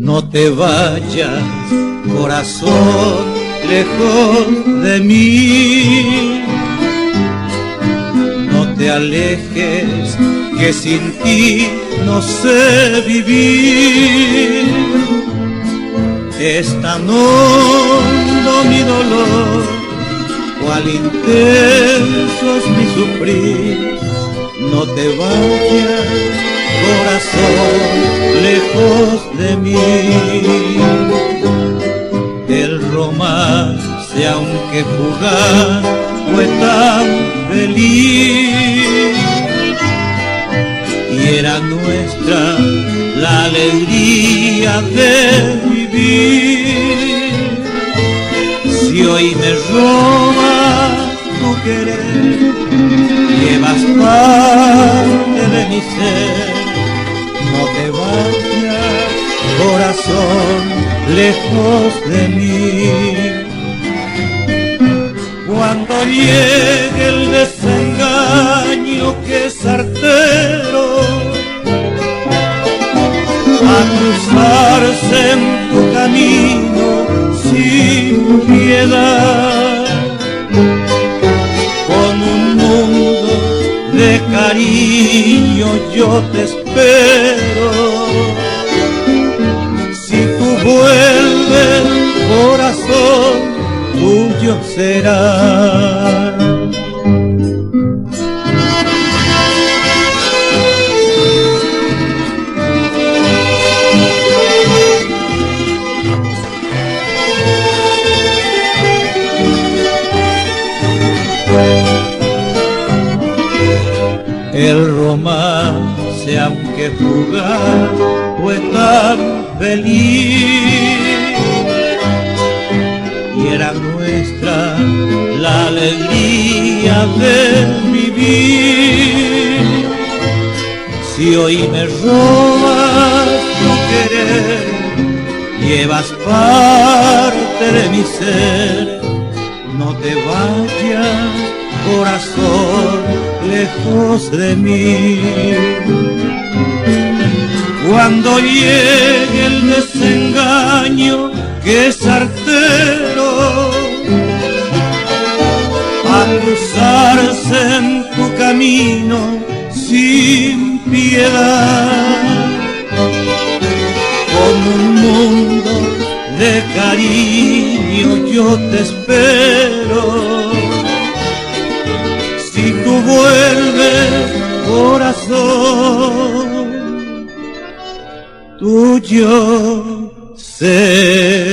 No te vayas, corazón, lejos de mí. No te alejes, que sin ti no sé vivir. Es tan hondo mi dolor, cuál intenso es mi sufrir. No te vayas, corazón, lejos de mí. El romance, aunque fugaz, fue tan feliz y era nuestra la alegría de vivir. Si hoy me robas tu querer, llevas parte de mi ser. No te vayas, corazón, lejos de mí. Cuando llegue el desengaño que es artero a cruzarse en tu camino sin piedad, con un mundo de cariño yo te espero. Si tú vuelves, corazón, tuyo será. El romance, aunque fugaz, fue tan feliz y era nuestra la alegría de vivir. Si hoy me robas tu querer, llevas parte de mi ser. No te vayas, corazón, lejos de mí. Cuando llegue el desengaño que es artero a cruzarse en tu camino sin piedad, con un mundo de cariño yo te espero. Si tú vuelves, corazón, tuyo será.